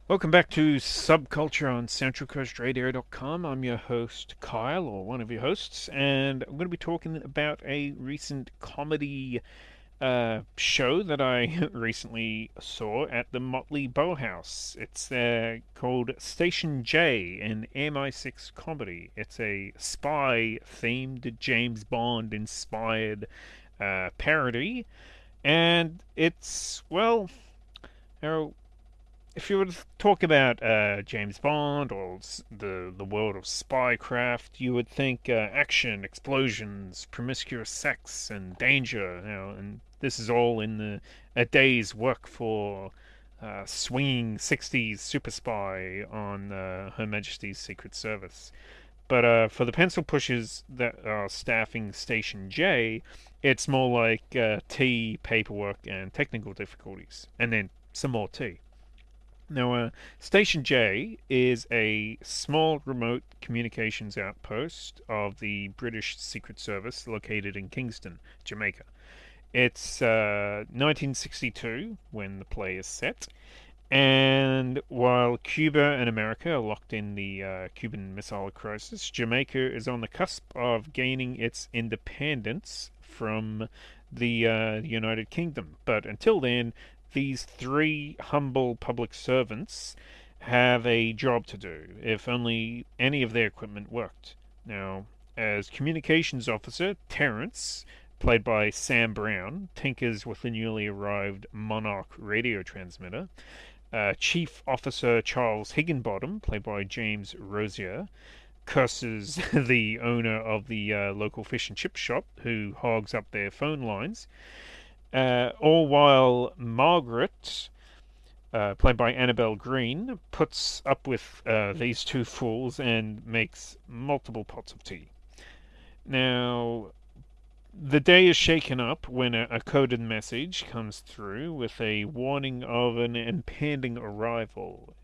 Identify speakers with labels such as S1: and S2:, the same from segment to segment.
S1: Welcome back to Subculture on CentralCoastRadio.com. I'm your host, Kyle, or one of your hosts, and I'm going to be talking about a recent comedy show that I recently saw at the Motley Bauhaus. It's called Station J, an MI6 comedy. It's a spy-themed, James Bond-inspired parody, and you know, if you were to talk about James Bond or the world of spycraft, you would think action, explosions, promiscuous sex, and danger. And this is all in a day's work for swinging '60s super spy on Her Majesty's Secret Service. But for the pencil pushers that are staffing Station J, it's more like tea, paperwork, and technical difficulties, and then some more tea. Now, Station J is a small remote communications outpost of the British Secret Service located in Kingston, Jamaica. It's 1962 when the play is set, and while Cuba and America are locked in the Cuban Missile Crisis, Jamaica is on the cusp of gaining its independence from the United Kingdom. But until then, these three humble public servants have a job to do, if only any of their equipment worked. Now, as communications officer, Terrence, played by Sam Brown, tinkers with the newly arrived Monarch radio transmitter. Chief Officer Charles Higginbottom, played by James Rosier, curses the owner of the local fish and chip shop who hogs up their phone lines. All while Margaret, played by Annabelle Green, puts up with these two fools and makes multiple pots of tea. Now, the day is shaken up when a coded message comes through with a warning of an impending arrival.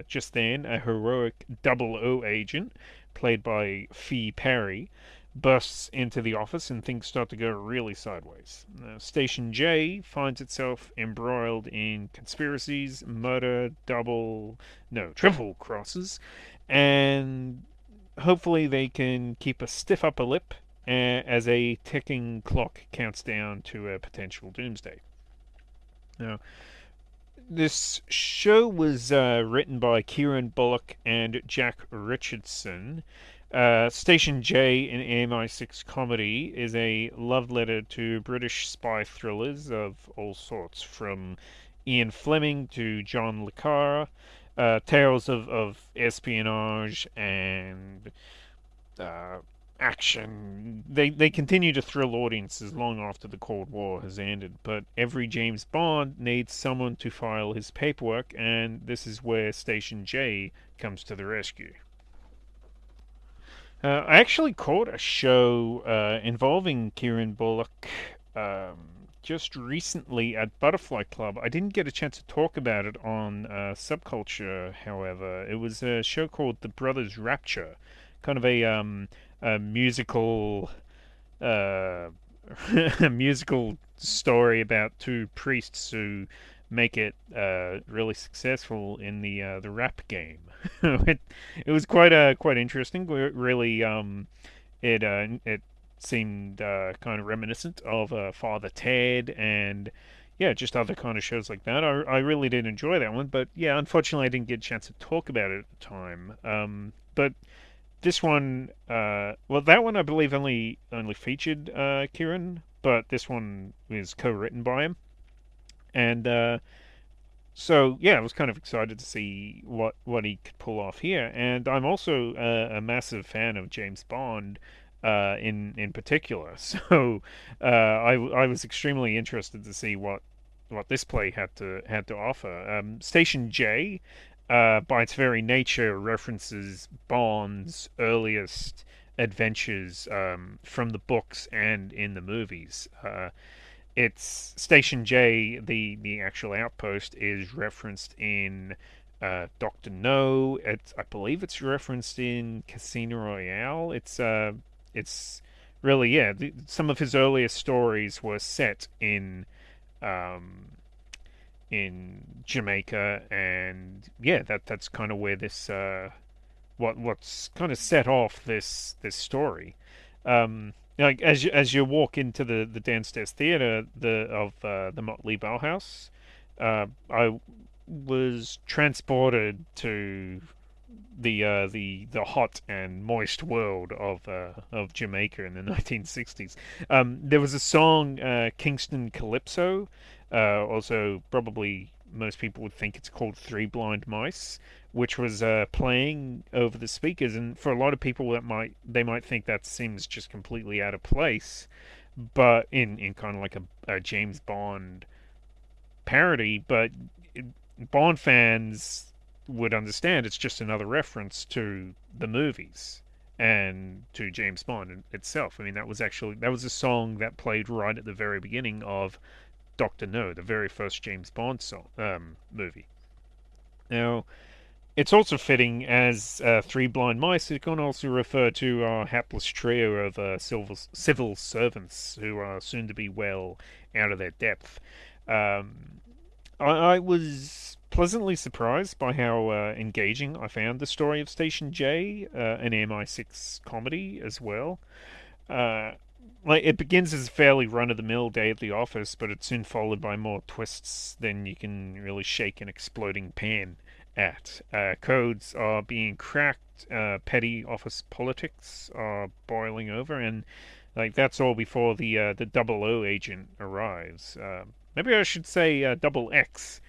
S1: Just then, a heroic double O agent, played by Fee Parry, bursts into the office and things start to go really sideways. Station J finds itself embroiled in conspiracies, murder, triple crosses, and hopefully they can keep a stiff upper lip as a ticking clock counts down to a potential doomsday. Now, this show was written by Kieran Bullock and Jack Richardson. Station J in MI6 comedy is a love letter to British spy thrillers of all sorts, from Ian Fleming to John Le Carre, tales of espionage and uh, action. They continue to thrill audiences long after the Cold War has ended, but every James Bond needs someone to file his paperwork, and this is where Station J comes to the rescue. I actually caught a show involving Kieran Bullock just recently at Butterfly Club. I didn't get a chance to talk about it on Subculture, however. It was a show called The Brothers Rapture, kind of a musical uh, a musical story about two priests who make it really successful in the rap game. It was quite interesting. Really, it seemed kind of reminiscent of Father Ted and yeah, just other kind of shows like that. I really did enjoy that one, but yeah, unfortunately, I didn't get a chance to talk about it at the time. But this one, that one I believe only featured Kieran, but this one is co-written by him, and so yeah, I was kind of excited to see what he could pull off here. And I'm also a massive fan of James Bond. In particular, so I was extremely interested to see what this play had to offer. Station J, by its very nature, references Bond's earliest adventures from the books and in the movies. It's Station J, the actual outpost, is referenced in Doctor No. I believe it's referenced in Casino Royale. It's really yeah. Some of his earliest stories were set um, in Jamaica, and yeah, that's kind of where this what's kind of set off this story. Like as you walk into the downstairs theater the Motley Bauhaus, I was transported to the hot and moist world of Jamaica in the 1960s. There was a song, Kingston Calypso. Also, probably most people would think it's called Three Blind Mice, which was playing over the speakers. And for a lot of people, they might think that seems just completely out of place, but in kind of like a James Bond parody. But Bond fans would understand it's just another reference to the movies and to James Bond itself. I mean, that was a song that played right at the very beginning of Doctor No, the very first James Bond song movie. Now, it's also fitting as Three Blind Mice. It can also refer to our hapless trio of civil servants who are soon to be well out of their depth. Um, I was pleasantly surprised by how engaging I found the story of Station J, an MI6 comedy as well. Uh, like it begins as a fairly run-of-the-mill day at the office, but it's soon followed by more twists than you can really shake an exploding pan at. Codes are being cracked, petty office politics are boiling over, and like that's all before the double O agent arrives. Maybe I should say double X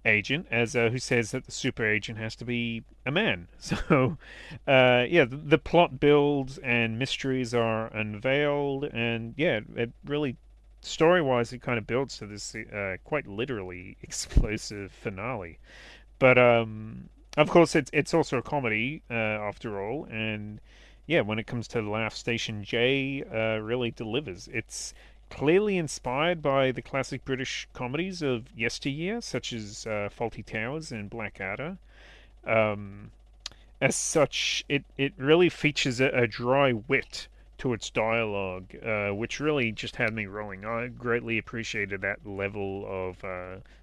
S1: agent, as who says that the super agent has to be a man. So, yeah, the plot builds and mysteries are unveiled, and yeah, it really story-wise it kind of builds to this quite literally explosive finale. But of course, it's also a comedy after all, and yeah, when it comes to laugh, Station J really delivers. It's clearly inspired by the classic British comedies of yesteryear, such as Faulty Towers and Blackadder. Um, as such, it really features a dry wit to its dialogue, which really just had me rolling. I greatly appreciated that level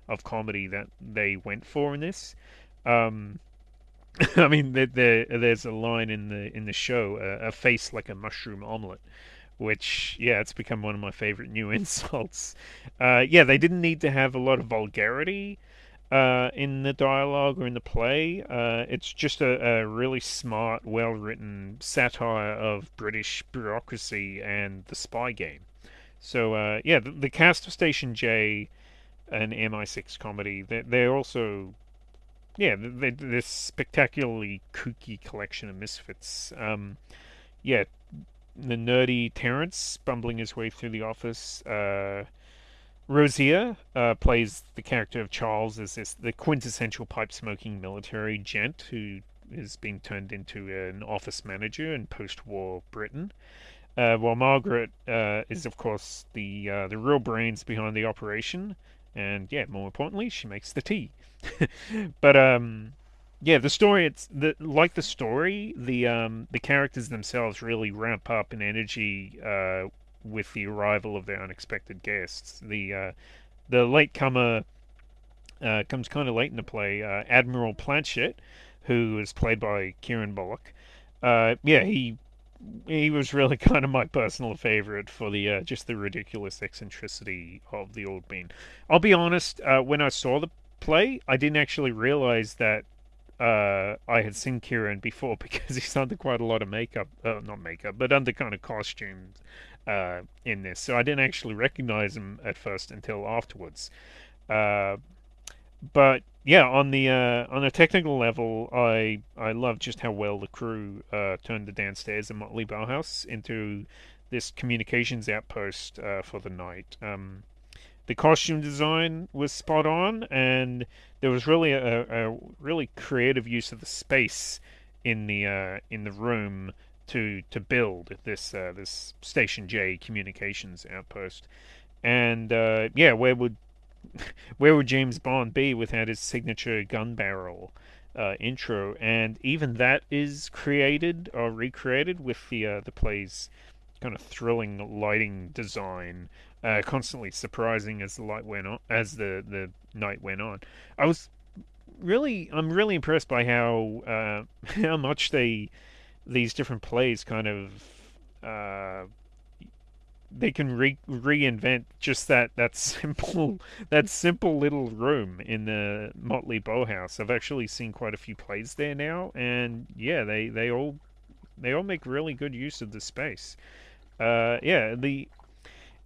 S1: of comedy that they went for in this. Um, I mean, there's a line in the show, a face like a mushroom omelet, which yeah, it's become one of my favorite new insults. Yeah, they didn't need to have a lot of vulgarity in the dialogue or in the play. It's just a really smart, well-written satire of British bureaucracy and the spy game. So yeah, the cast of Station J, an MI6 comedy, they're also yeah, this spectacularly kooky collection of misfits. Yeah, the nerdy Terrence bumbling his way through the office. Rosier plays the character of Charles as the quintessential pipe smoking military gent who is being turned into an office manager in post-war Britain. While Margaret is, of course, the real brains behind the operation, and yeah, more importantly, she makes the tea. But yeah, the story like the story, the characters themselves really ramp up in energy with the arrival of their unexpected guests. The latecomer comes kind of late in the play. Admiral Planchet, who is played by Kieran Bullock. Yeah, he was really kind of my personal favorite for the just the ridiculous eccentricity of the old bean. I'll be honest, when I saw the play, I didn't actually realize that I had seen Kieran before because he's under quite a lot of makeup, not makeup, but under kind of costumes in this. So I didn't actually recognize him at first until afterwards. Uh, but yeah, on a technical level, I love just how well the crew turned the downstairs at Motley Bauhaus into this communications outpost for the night. The costume design was spot on, and there was really a really creative use of the space in the room to build this Station J communications outpost. And yeah, where would James Bond be without his signature gun barrel intro? And even that is created or recreated with the play's kind of thrilling lighting design constantly surprising as the light went on, as the night went on. I was I'm really impressed by how how much these different plays kind of uh, they can reinvent just that simple that simple little room in the Motley Bauhaus. I've actually seen quite a few plays there now, and yeah, they all make really good use of the space. Yeah, the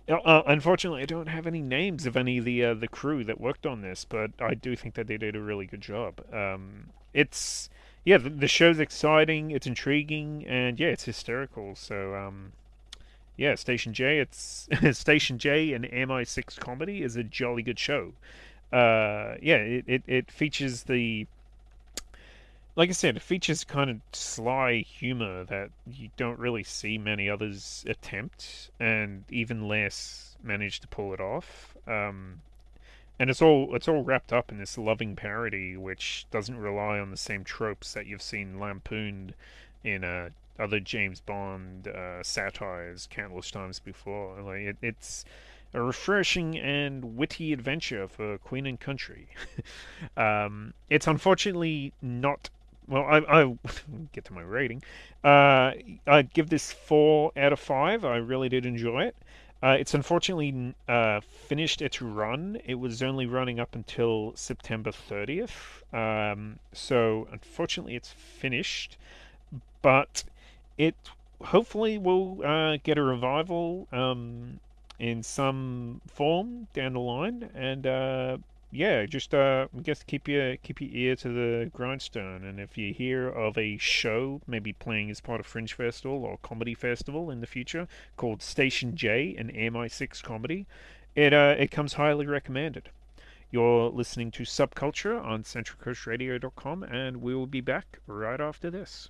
S1: unfortunately, I don't have any names of any of the crew that worked on this, but I do think that they did a really good job. It's yeah, the show's exciting, it's intriguing, and yeah, it's hysterical. So yeah, Station J, it's Station J and MI6 comedy is a jolly good show. Yeah, it features the like I said, it features kind of sly humor that you don't really see many others attempt, and even less manage to pull it off. And it's all wrapped up in this loving parody, which doesn't rely on the same tropes that you've seen lampooned in other James Bond satires countless times before. Like it's a refreshing and witty adventure for Queen and Country. It's unfortunately not. Well, I get to my rating. I'd give this 4 out of 5. I really did enjoy it. It's unfortunately finished its run. It was only running up until September 30th. So unfortunately, it's finished. But it hopefully will get a revival in some form down the line. And yeah, just I guess keep your ear to the grindstone. And if you hear of a show maybe playing as part of Fringe Festival or Comedy Festival in the future called Station J and MI6 Comedy, it comes highly recommended. You're listening to Subculture on CentralCoastRadio.com, and we will be back right after this.